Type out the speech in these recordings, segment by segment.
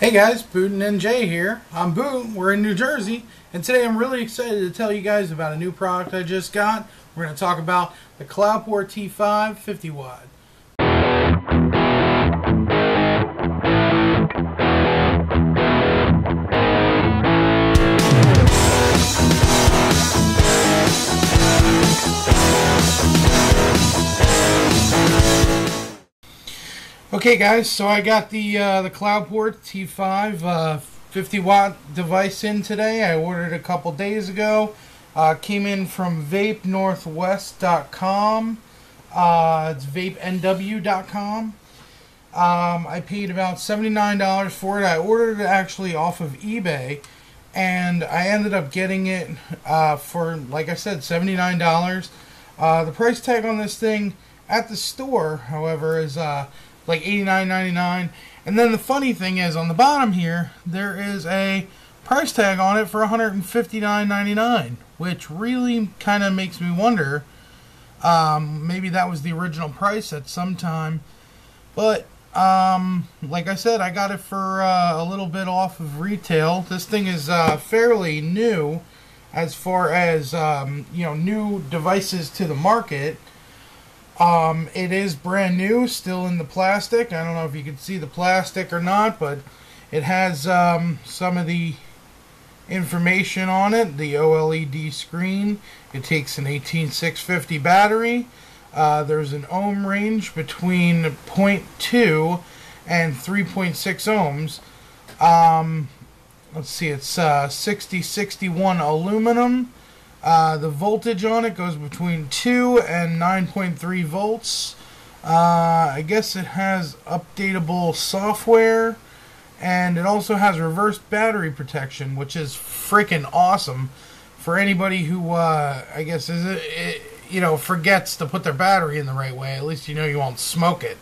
Hey guys, Boot and Jay here. I'm Boot, we're in New Jersey, and today I'm really excited to tell you guys about a new product I just got. We're going to talk about the Cloupor T5 50 watt. Okay guys, so I got the Cloupor T5 50 watt device in today. I ordered it a couple days ago. Came in from vapenorthwest.com. It's vapenw.com. I paid about $79 for it. I ordered it actually off of eBay, and I ended up getting it for, like I said, $79. The price tag on this thing at the store, however, is like $89.99. And then the funny thing is, on the bottom here, there is a price tag on it for $159.99, which really kind of makes me wonder. Maybe that was the original price at some time. But, like I said, I got it for a little bit off of retail. This thing is fairly new as far as, new devices to the market. It is brand new, still in the plastic. I don't know if you can see the plastic or not, but it has some of the information on it. The OLED screen. It takes an 18650 battery. There's an ohm range between 0.2 and 3.6 ohms. Let's see, it's 6061 aluminum. The voltage on it goes between 2 and 9.3 volts. I guess it has updatable software, and it also has reverse battery protection, which is freaking awesome for anybody who, I guess, forgets to put their battery in the right way. At least you know you won't smoke it.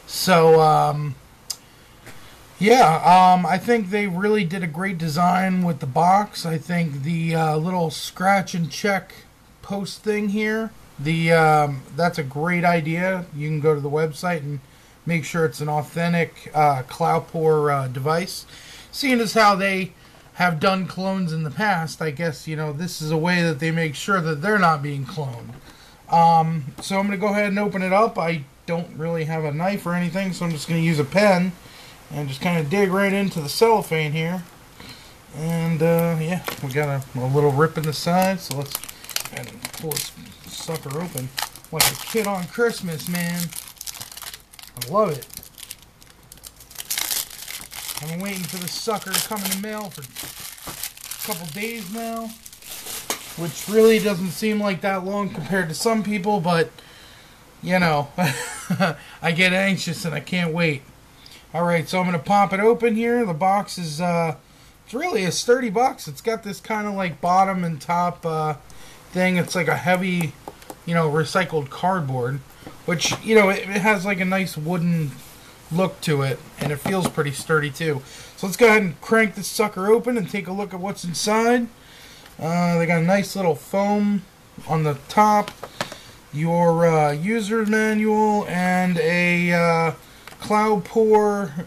So, I think they really did a great design with the box. I think the little scratch and check post thing here, that's a great idea. You can go to the website and make sure it's an authentic Cloupor device. Seeing as how they have done clones in the past, I guess, this is a way that they make sure that they're not being cloned. So I'm going to go ahead and open it up. I don't really have a knife or anything, so I'm just going to use a pen and just kind of dig right into the cellophane here. And, we got a little rip in the side, so let's pull this sucker open like a kid on Christmas, man. I love it. I've been waiting for this sucker to come in the mail for a couple days now, which really doesn't seem like that long compared to some people, but, I get anxious and I can't wait. Alright, so I'm going to pop it open here. The box is, it's really a sturdy box. It's got this kind of like bottom and top thing. It's like a heavy, recycled cardboard, which, it has like a nice wooden look to it, and it feels pretty sturdy too. So let's go ahead and crank this sucker open and take a look at what's inside. They got a nice little foam on the top, your user manual, and a Cloupor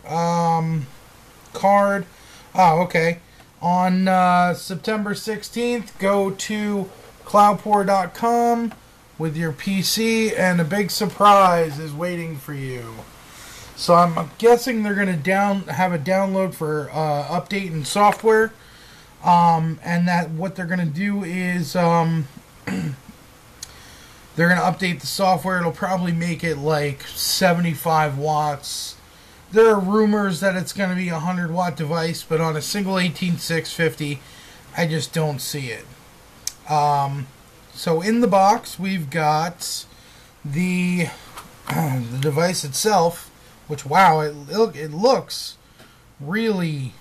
card. Oh, okay. On September 16th, go to Cloupor.com with your PC, and a big surprise is waiting for you. So I'm guessing they're going to have a download for updating software, and that what they're going to do is they're going to update the software. It'll probably make it like 75 watts. There are rumors that it's going to be a 100 watt device, but on a single 18650, I just don't see it. So in the box, we've got the device itself, which, wow, it looks really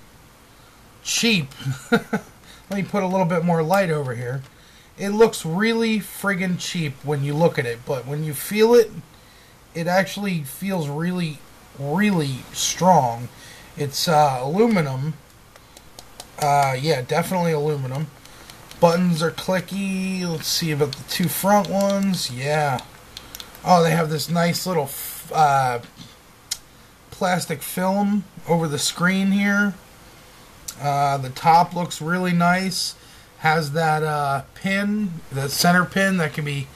cheap. Let me put a little bit more light over here. It looks really friggin' cheap when you look at it, but when you feel it, it actually feels really, really strong. It's aluminum. Yeah, definitely aluminum. Buttons are clicky. Let's see about the two front ones. Yeah. Oh, they have this nice little plastic film over the screen here. The top looks really nice. Has that pin, the center pin that can be,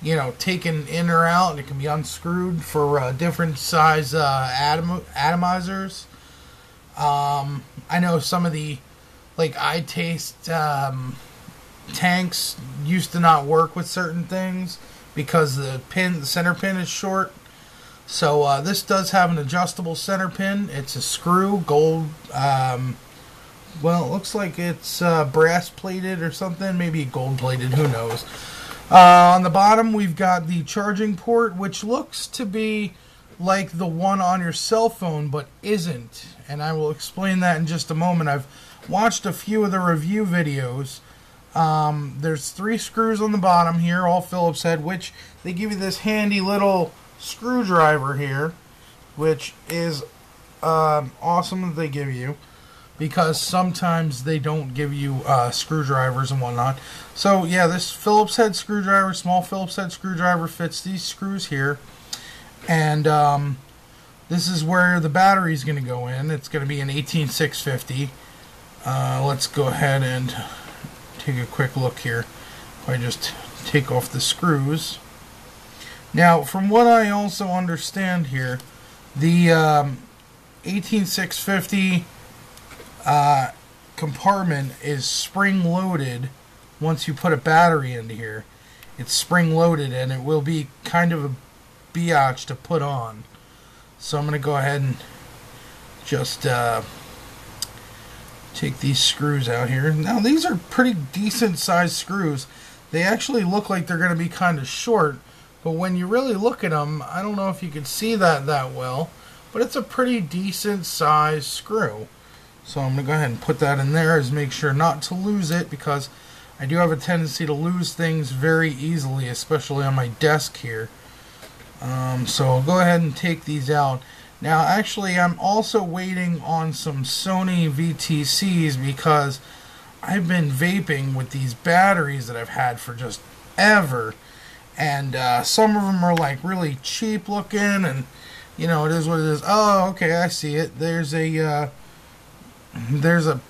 you know, taken in or out, and it can be unscrewed for different size atomizers. I know some of the, like, iTaste tanks used to not work with certain things because the center pin is short. So this does have an adjustable center pin. It's a screw, gold. Well, it looks like it's brass plated or something, maybe gold plated, who knows. On the bottom we've got the charging port, which looks to be like the one on your cell phone, but isn't. And I will explain that in just a moment. I've watched a few of the review videos. There's 3 screws on the bottom here, all Phillips head, which they give you this handy little screwdriver here, which is awesome that they give you, because sometimes they don't give you screwdrivers and whatnot. So yeah, this Phillips head screwdriver, small Phillips head screwdriver, fits these screws here. And this is where the battery is going to go in. It's going to be an 18650. Let's go ahead and take a quick look here. If I just take off the screws. Now, from what I also understand here, the 18650 compartment is spring-loaded. Once you put a battery into here, it's spring-loaded, and it will be kind of a biatch to put on. So I'm going to go ahead and just take these screws out here. Now, these are pretty decent sized screws. They actually look like they're going to be kind of short, but when you really look at them, I don't know if you can see that well, but it's a pretty decent sized screw. So I'm going to go ahead and put that in there, as make sure not to lose it, because I do have a tendency to lose things very easily, especially on my desk here. So I'll go ahead and take these out. Now, actually, I'm also waiting on some Sony VTCs, because I've been vaping with these batteries that I've had for just ever. And some of them are like really cheap looking, and you know, it is what it is. Oh, okay, I see it. There's a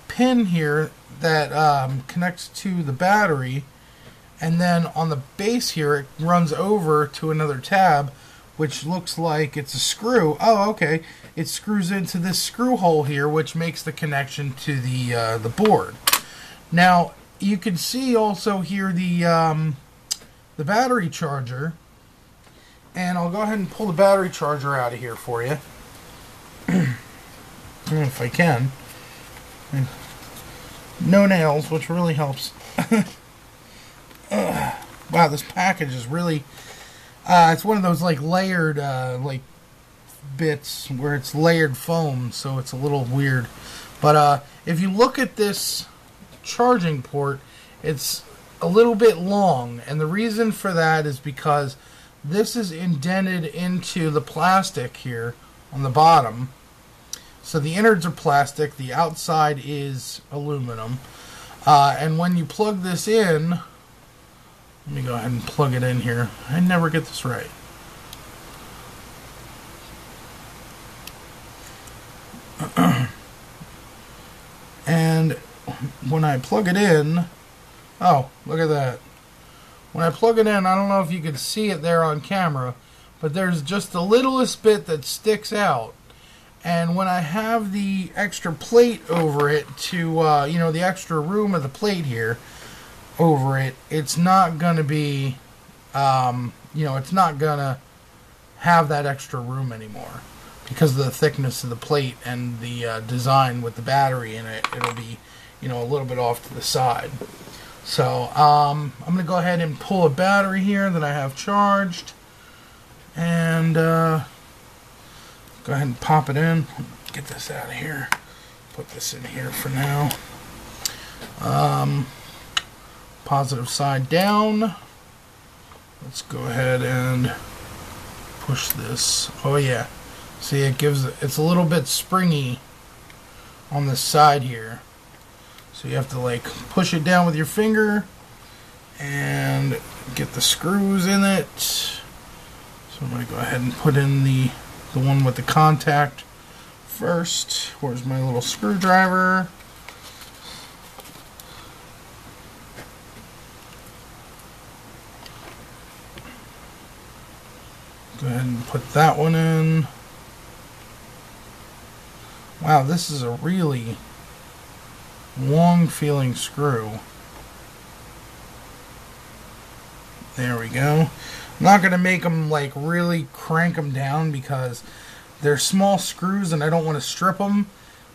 pin here that connects to the battery, and then on the base here it runs over to another tab, which looks like it's a screw. Oh, okay. It screws into this screw hole here, which makes the connection to the board. Now, you can see also here the battery charger, and I'll go ahead and pull the battery charger out of here for you, if I can. No nails, which really helps. Wow, this package is really... it's one of those like layered like bits where it's layered foam, so it's a little weird. But if you look at this charging port, it's a little bit long, and the reason for that is because this is indented into the plastic here on the bottom. So the innards are plastic, the outside is aluminum, and when you plug this in, let me go ahead and plug it in here. I never get this right. And when I plug it in, oh, look at that. When I plug it in, I don't know if you can see it there on camera, but there's just the littlest bit that sticks out. And when I have the extra plate over it to, you know, the extra room of the plate here over it, it's not going to be, you know, it's not going to have that extra room anymore because of the thickness of the plate and the design with the battery in it. It'll be, you know, a little bit off to the side. So I'm going to go ahead and pull a battery here that I have charged, and go ahead and pop it in. Get this out of here. Put this in here for now. Positive side down. Let's go ahead and push this. Oh yeah. See, it's a little bit springy on the side here. So you have to like push it down with your finger and get the screws in it. So I'm going to go ahead and put in the one with the contact first, where's my little screwdriver? Go ahead and put that one in. Wow, this is a really long feeling screw. There we go. I'm not going to make them like really crank them down because they're small screws and I don't want to strip them.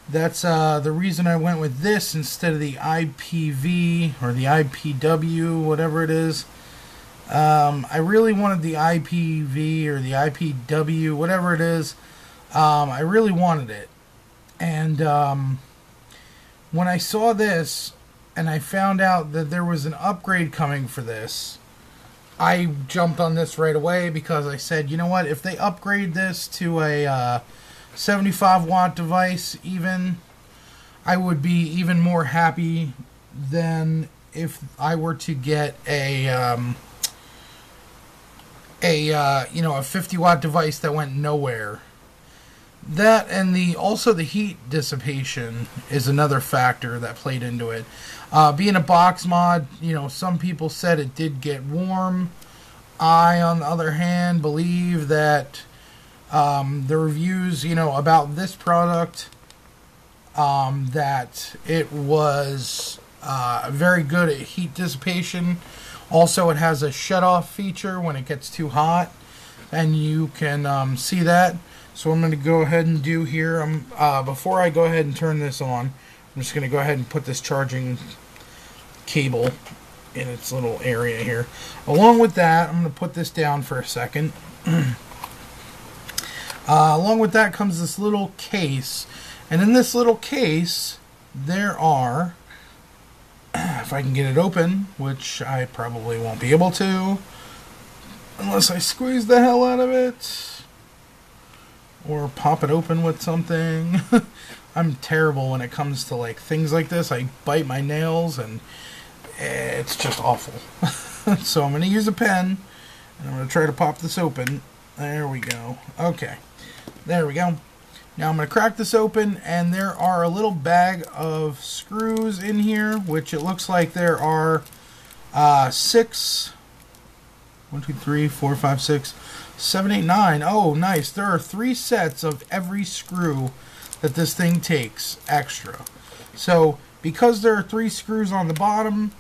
That's the reason I went with this instead of the IPV or the IPW, whatever it is. I really wanted the IPV or the IPW, whatever it is. I really wanted it. And when I saw this and I found out that there was an upgrade coming for this, I jumped on this right away because I said, you know what, if they upgrade this to a 75 watt device even, I would be even more happy than if I were to get a 50 watt device that went nowhere. That and also the heat dissipation is another factor that played into it. Being a box mod, some people said it did get warm. I, on the other hand, believe that the reviews, about this product, that it was very good at heat dissipation. Also, it has a shut-off feature when it gets too hot, and you can see that. So what I'm going to go ahead and do here, before I go ahead and turn this on, I'm just going to go ahead and put this charging cable in its little area here. Along with that, I'm going to put this down for a second. Along with that comes this little case. And in this little case, there are, if I can get it open, which I probably won't be able to, unless I squeeze the hell out of it. Or pop it open with something. I'm terrible when it comes to like things like this. I bite my nails and it's just awful. So I'm going to use a pen and I'm going to try to pop this open. There we go. Okay. There we go. Now I'm going to crack this open and there are a little bag of screws in here, which it looks like there are 6. 1, 2, 3, 4, 5, 6, 7, 8, 9. Oh, nice. There are 3 sets of every screw that this thing takes extra. So, because there are 3 screws on the bottom,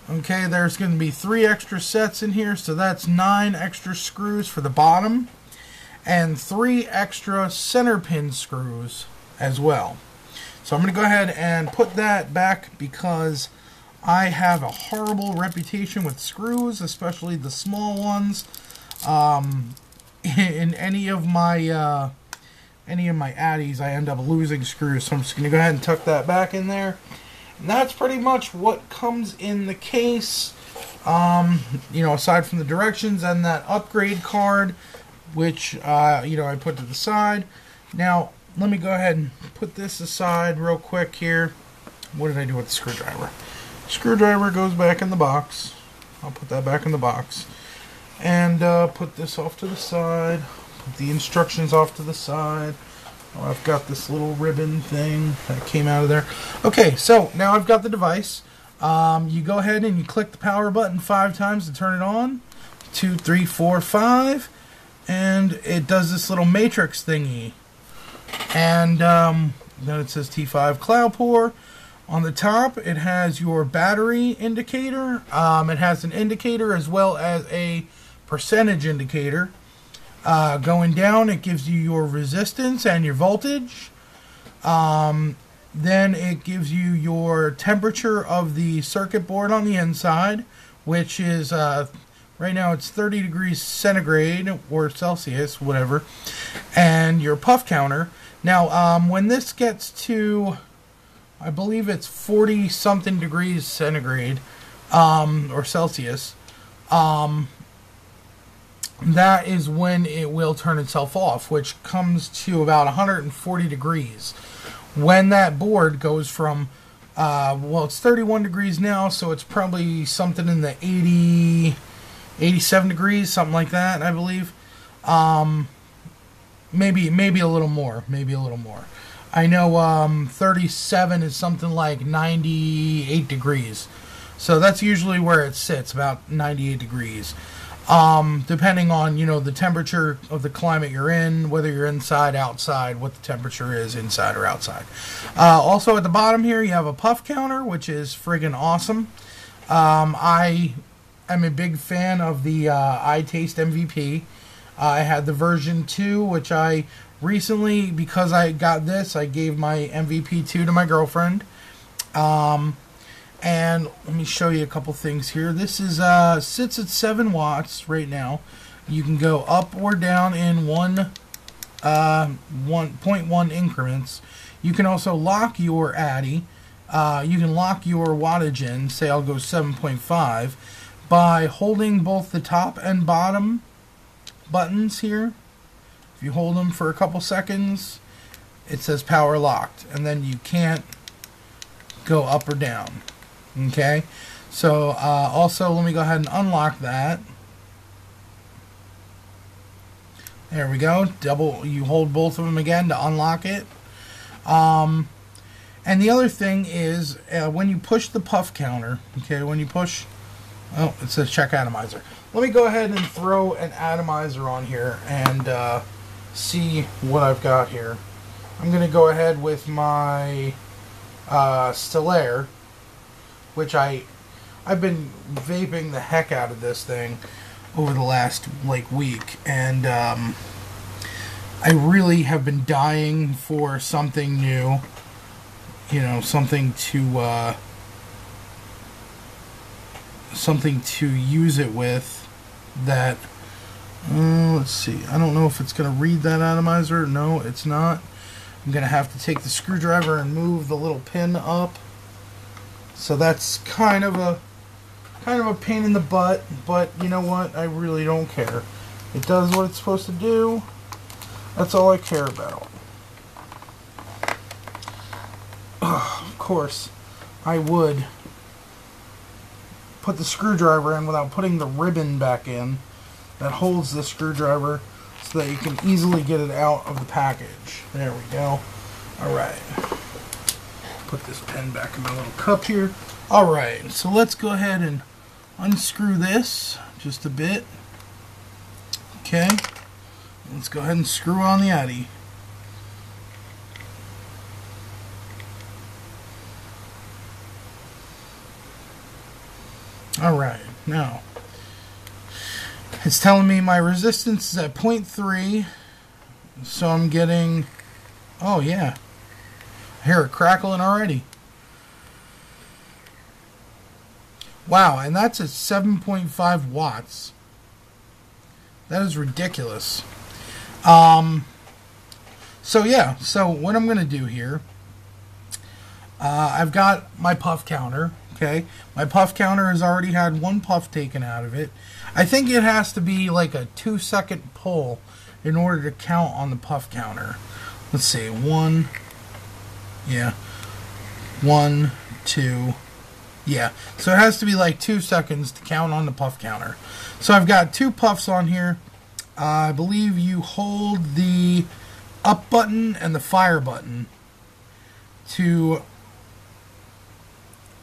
okay, there's going to be 3 extra sets in here. So that's 9 extra screws for the bottom. And 3 extra center pin screws as well. So I'm going to go ahead and put that back because I have a horrible reputation with screws, especially the small ones. In any of my addies, I end up losing screws. So I'm just going to go ahead and tuck that back in there. And that's pretty much what comes in the case. Aside from the directions and that upgrade card, which I put to the side. Now let me go ahead and put this aside real quick here. What did I do with the screwdriver? Screwdriver goes back in the box. I'll put that back in the box. And put this off to the side. Put the instructions off to the side. Oh, I've got this little ribbon thing that came out of there. Okay, so now I've got the device. You go ahead and you click the power button 5 times to turn it on. 2, 3, 4, 5. And it does this little matrix thingy. And then it says T5 Cloupor. On the top, it has your battery indicator. It has an indicator as well as a percentage indicator. Going down, it gives you your resistance and your voltage. Then it gives you your temperature of the circuit board on the inside, which is, right now it's 30 degrees centigrade or Celsius, whatever. And your puff counter. Now, when this gets to, I believe it's 40 something degrees centigrade or Celsius, that is when it will turn itself off, which comes to about 140 degrees. When that board goes from, it's 31 degrees now, so it's probably something in the 87 degrees, something like that, I believe. maybe a little more, maybe a little more. I know 37 is something like 98 degrees. So that's usually where it sits, about 98 degrees. Depending on, the temperature of the climate you're in, whether you're inside, outside, what the temperature is inside or outside. Also at the bottom here, you have a puff counter, which is friggin' awesome. I am a big fan of the iTaste MVP. I had the version 2, which I recently, because I got this, I gave my MVP 2 to my girlfriend. And let me show you a couple things here. This is sits at 7 watts right now. You can go up or down in 1.1 increments. You can also lock your Addy. You can lock your wattage in. Say I'll go 7.5 by holding both the top and bottom buttons here. If you hold them for a couple seconds, it says power locked, and then you can't go up or down. Okay, so also let me go ahead and unlock that. There we go. You hold both of them again to unlock it. And the other thing is when you push the puff counter, okay, when you push, oh, it says check atomizer. Let me go ahead and throw an atomizer on here and see what I've got here. I'm going to go ahead with my Cloupor, which I've been vaping the heck out of this thing over the last week, and I really have been dying for something new, something to use it with that. Let's see, I don't know if it's going to read that atomizer. No, it's not. I'm going to have to take the screwdriver and move the little pin up. So that's kind of a pain in the butt, but you know what? I really don't care. It does what it's supposed to do. That's all I care about. Of course, I would put the screwdriver in without putting the ribbon back in that holds the screwdriver so that you can easily get it out of the package. There we go. Alright. Put this pen back in my little cup here. Alright, so let's go ahead and unscrew this just a bit. Okay. Let's go ahead and screw on the Addy. Alright, now it's telling me my resistance is at 0.3, so I'm getting, oh yeah, I hear it crackling already. Wow, and that's at 7.5 watts. That is ridiculous. So yeah, so what I'm going to do here, I've got my puff counter. Okay, my puff counter has already had one puff taken out of it. I think it has to be like a 2-second pull in order to count on the puff counter. Let's see, 1, yeah, 1, 2, yeah. So it has to be like 2 seconds to count on the puff counter. So I've got 2 puffs on here. I believe you hold the up button and the fire button to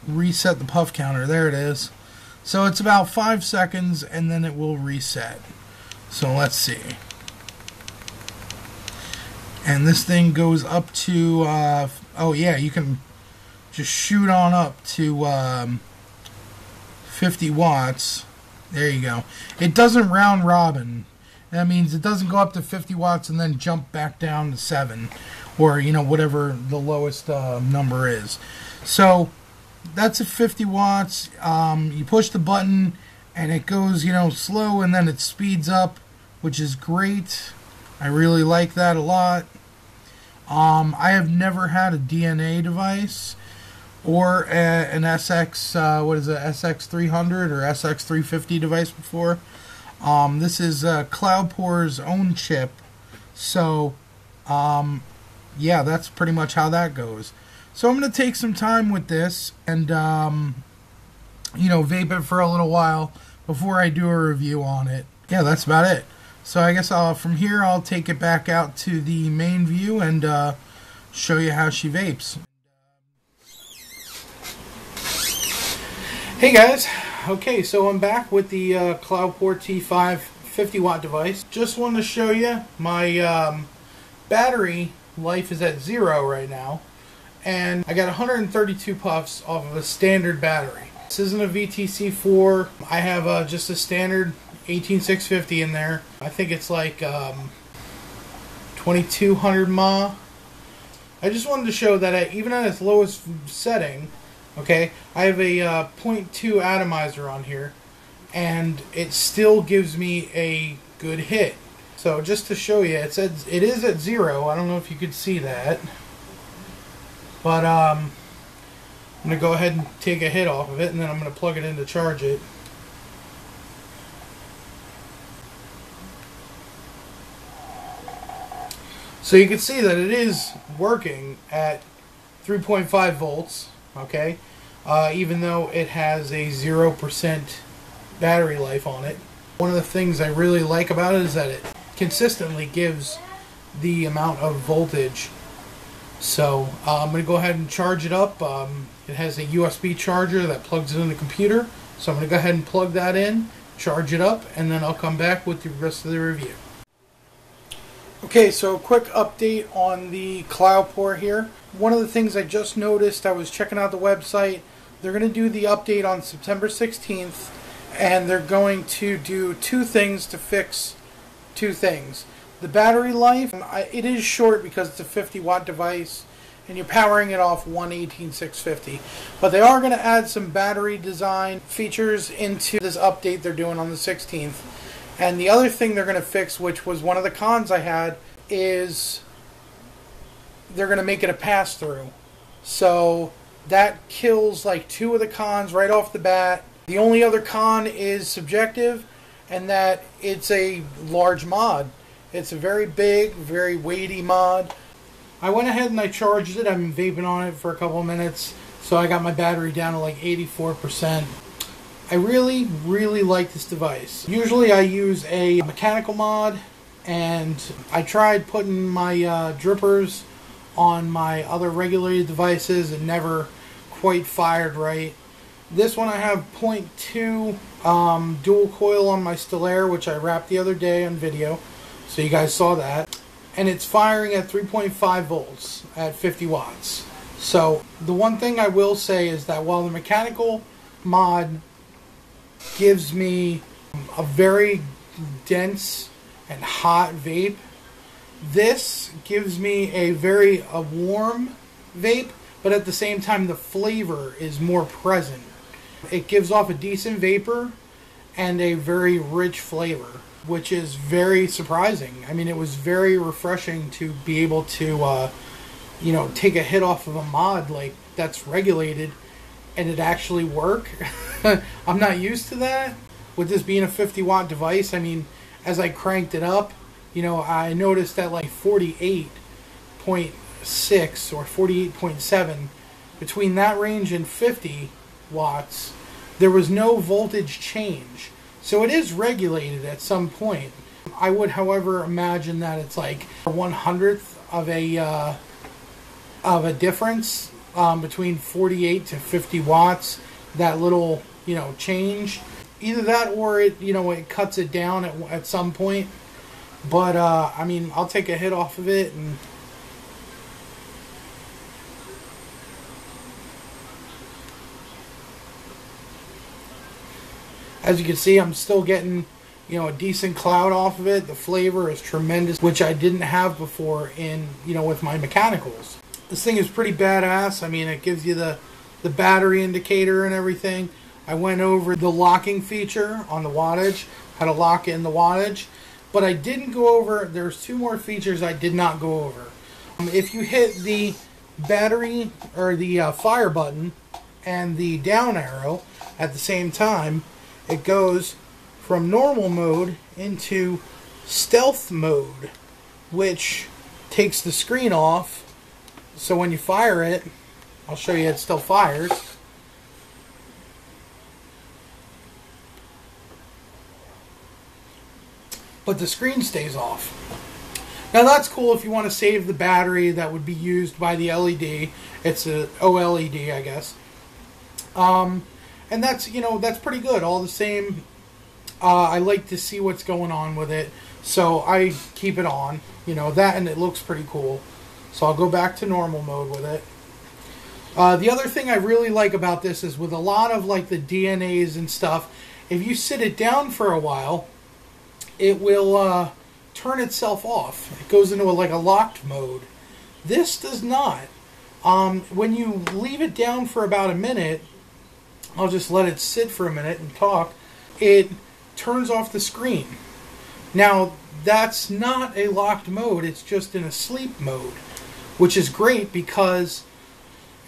reset the puff counter. There it is. So it's about 5 seconds and then it will reset. So let's see. And this thing goes up to oh yeah, you can just shoot on up to 50 watts. There you go. It doesn't round robin. That means it doesn't go up to 50 watts and then jump back down to 7, or whatever the lowest number is. So that's at 50 watts. You push the button and it goes, slow, and then it speeds up, which is great. I really like that a lot. I have never had a DNA device or an SX, what is it, SX300 or SX350 device before. This is Cloupor's own chip. So, yeah, that's pretty much how that goes. So I'm going to take some time with this and, vape it for a little while before I do a review on it. Yeah, that's about it. So I guess from here I'll take it back out to the main view and show you how she vapes. Hey guys, okay, so I'm back with the Cloupor T5 50 watt device. Just wanted to show you my battery life is at 0 right now, and I got 132 puffs off of a standard battery. This isn't a VTC4. I have just a standard 18650 in there. I think it's like 2200 mAh. I just wanted to show that even at its lowest setting, okay, I have a 0.2 atomizer on here, and it still gives me a good hit. So just to show you, it is at 0. I don't know if you could see that, but I'm going to go ahead and take a hit off of it, and then I'm going to plug it in to charge it. So you can see that it is working at 3.5 volts, okay, even though it has a 0% battery life on it. One of the things I really like about it is that it consistently gives the amount of voltage. So I'm going to go ahead and charge it up. It has a USB charger that plugs it in the computer, so I'm going to go ahead and plug that in, charge it up, and then I'll come back with the rest of the review. Okay, so a quick update on the Cloupor here. One of the things I just noticed, I was checking out the website, they're going to do the update on September 16th, and they're going to do two things to fix two things. The battery life, it is short because it's a 50 watt device, and you're powering it off one 18650. But they are going to add some battery design features into this update they're doing on the 16th. And the other thing they're going to fix, which was one of the cons I had, is they're going to make it a pass-through. So that kills like two of the cons right off the bat. The only other con is subjective, and that it's a large mod. It's a very big, very weighty mod. I went ahead and I charged it. I've been vaping on it for a couple of minutes, so I got my battery down to like 84%. I really, really like this device. Usually I use a mechanical mod, and I tried putting my drippers on my other regulated devices and never quite fired right. This one I have 0.2 dual coil on my Stellaire, which I wrapped the other day on video, so you guys saw that. And it's firing at 3.5 volts at 50 watts. So the one thing I will say is that while the mechanical mod gives me a very dense and hot vape, this gives me a very warm vape, but at the same time the flavor is more present. It gives off a decent vapor and a very rich flavor, which is very surprising. I mean, it was very refreshing to be able to take a hit off of a mod like that's regulated and it actually work. I'm not used to that. With this being a 50 watt device, I mean, as I cranked it up, I noticed that like 48.6 or 48.7, between that range and 50 watts, there was no voltage change. So it is regulated at some point. I would, however, imagine that it's like a 1/100th of a difference between 48 to 50 watts. That little, change. Either that or it cuts it down at some point. But I mean, I'll take a hit off of it, and as you can see, I'm still getting, a decent cloud off of it. The flavor is tremendous, which I didn't have before with my mechanicals. This thing is pretty badass. I mean, it gives you the battery indicator and everything. I went over the locking feature on the wattage, how to lock in the wattage, but I didn't go over, there's two more features I did not go over. If you hit the battery or the fire button and the down arrow at the same time, it goes from normal mode into stealth mode, which takes the screen off. So when you fire it, I'll show you it still fires. but the screen stays off. Now that's cool if you want to save the battery that would be used by the LED. It's a OLED, I guess. And that's, that's pretty good. All the same, I like to see what's going on with it, so I keep it on. That, and it looks pretty cool. So I'll go back to normal mode with it. The other thing I really like about this is with a lot of like the DNAs and stuff, if you sit it down for a while, it will turn itself off. It goes into a locked mode. This does not. When you leave it down for about a minute, I'll just let it sit for a minute and talk, it turns off the screen. Now, that's not a locked mode, it's just in a sleep mode, which is great because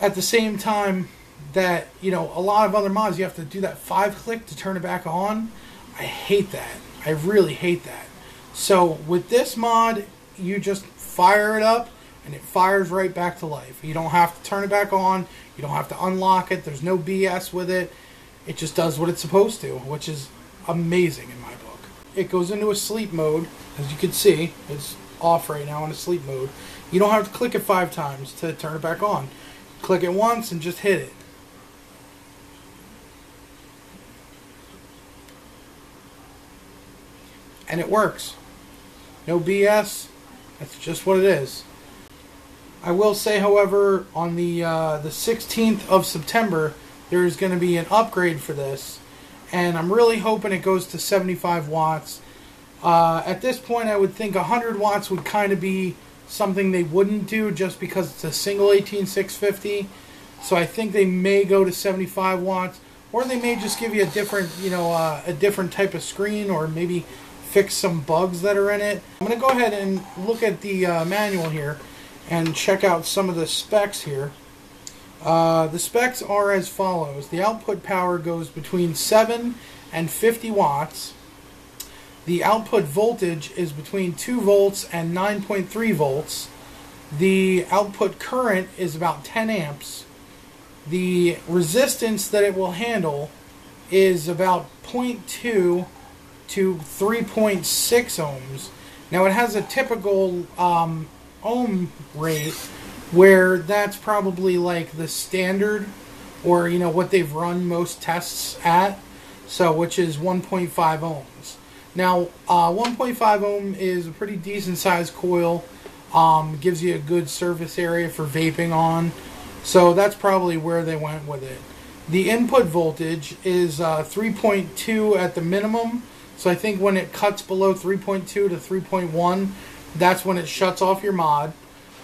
at the same time that, a lot of other mods, you have to do that 5-click to turn it back on. I hate that. I really hate that. So with this mod, you just fire it up and it fires right back to life. You don't have to turn it back on. You don't have to unlock it. There's no BS with it. It just does what it's supposed to, which is amazing in my book. It goes into a sleep mode. As you can see, it's off right now in a sleep mode. You don't have to click it 5 times to turn it back on. Click it once and just hit it. And it works. No BS. That's just what it is. I will say, however, on the 16th of September, there is going to be an upgrade for this, and I'm really hoping it goes to 75 watts. At this point, I would think 100 watts would kind of be something they wouldn't do just because it's a single 18650. So I think they may go to 75 watts, or they may just give you a different, a different type of screen, or maybe fix some bugs that are in it. I'm going to go ahead and look at the manual here and check out some of the specs here. The specs are as follows. The output power goes between 7 and 50 watts. The output voltage is between 2 volts and 9.3 volts. The output current is about 10 amps. The resistance that it will handle is about 0.2 to 3.6 ohms. Now it has a typical ohm rate where that's probably like the standard, or what they've run most tests at, so which is 1.5 ohms. Now 1.5 ohm is a pretty decent sized coil, gives you a good surface area for vaping on, so that's probably where they went with it. The input voltage is 3.2 at the minimum, so I think when it cuts below 3.2 to 3.1, that's when it shuts off your mod.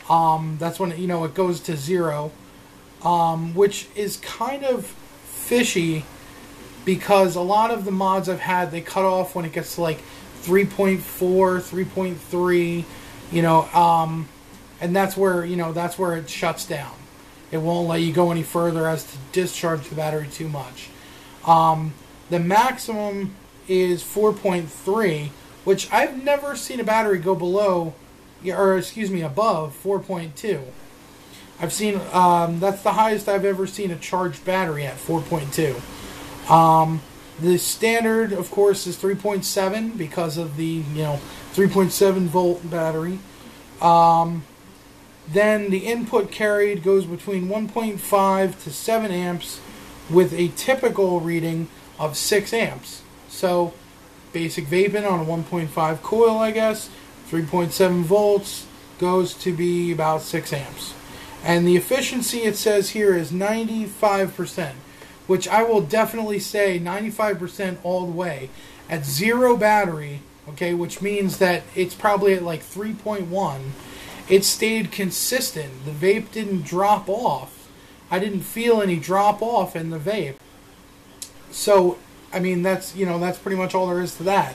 That's when it goes to 0, which is kind of fishy because a lot of the mods I've had, they cut off when it gets to like 3.4, 3.3, and that's where it shuts down. It won't let you go any further as to discharge the battery too much. The maximum is 4.3, which I've never seen a battery go below, or excuse me, above 4.2. I've seen, that's the highest I've ever seen a charged battery at, 4.2. The standard, of course, is 3.7 because of the, 3.7 volt battery. Then the input carried goes between 1.5 to 7 amps with a typical reading of 6 amps. So, basic vaping on a 1.5 coil, I guess, 3.7 volts goes to be about 6 amps. And the efficiency, it says here, is 95%, which I will definitely say 95% all the way. At 0 battery, okay, which means that it's probably at like 3.1, it stayed consistent. The vape didn't drop off. I didn't feel any drop off in the vape. So, I mean, that's pretty much all there is to that.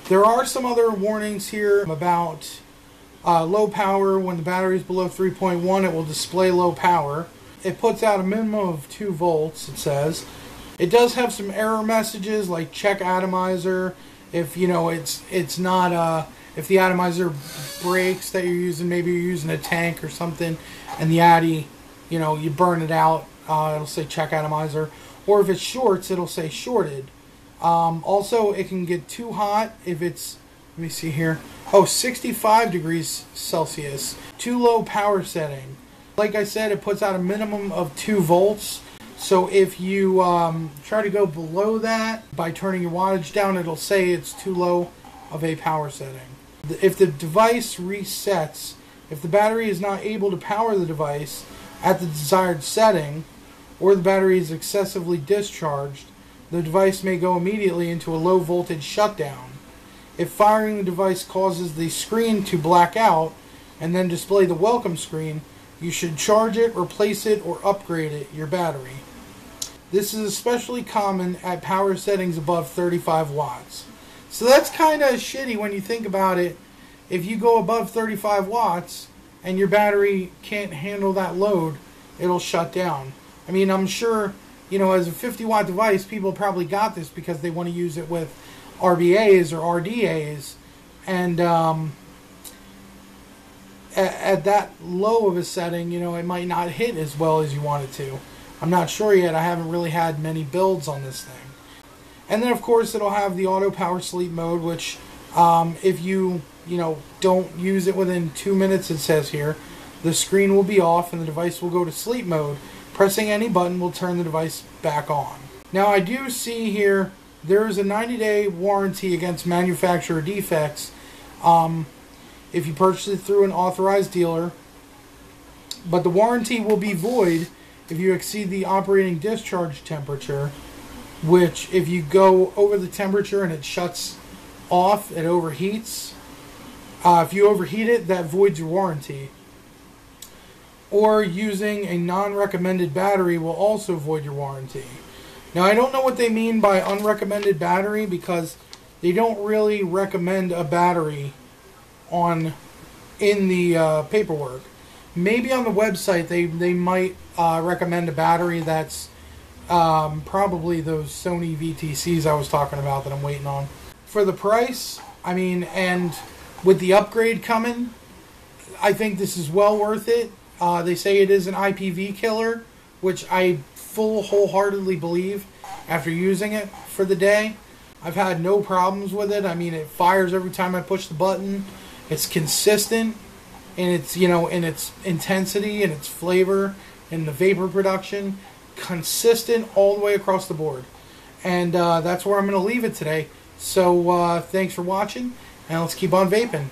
There are some other warnings here about low power. When the battery is below 3.1, it will display low power. It puts out a minimum of 2 volts, it says. It does have some error messages like check atomizer. If it's not if the atomizer breaks that you're using, maybe you're using a tank or something, and the addy, you burn it out, it'll say check atomizer. Or if it shorts, it'll say shorted. Also, it can get too hot if it's Let me see here. Oh, 65 degrees Celsius. Too low power setting. Like I said, it puts out a minimum of 2 volts. So if you try to go below that by turning your wattage down, it'll say it's too low of a power setting. If the device resets, if the battery is not able to power the device at the desired setting, or the battery is excessively discharged, the device may go immediately into a low voltage shutdown. If firing the device causes the screen to black out and then display the welcome screen, you should charge it, replace it, or upgrade your battery. This is especially common at power settings above 35 watts. So that's kind of shitty when you think about it. If you go above 35 watts and your battery can't handle that load, it'll shut down. I mean, I'm sure, you know, as a 50-watt device, people probably got this because they want to use it with RBAs or RDAs. And at that low of a setting, you know, it might not hit as well as you want it to. I'm not sure yet. I haven't really had many builds on this thing. And then, of course, it'll have the auto power sleep mode, which if you don't use it within 2 minutes, it says here, the screen will be off and the device will go to sleep mode. Pressing any button will turn the device back on. Now, I do see here there is a 90-day warranty against manufacturer defects if you purchase it through an authorized dealer, but the warranty will be void if you exceed the operating discharge temperature, which if you go over the temperature and it shuts off, it overheats. If you overheat it, that voids your warranty. Or using a non-recommended battery will also void your warranty. Now, I don't know what they mean by unrecommended battery because they don't really recommend a battery in the paperwork. Maybe on the website they might recommend a battery that's probably those Sony VTCs I was talking about that I'm waiting on. For the price, I mean, and with the upgrade coming, I think this is well worth it. They say it is an IPV killer, which I wholeheartedly believe after using it for the day. I've had no problems with it. I mean, it fires every time I push the button. It's consistent in its, in its intensity and its flavor and the vapor production. Consistent all the way across the board. And that's where I'm going to leave it today. So thanks for watching, and let's keep on vaping.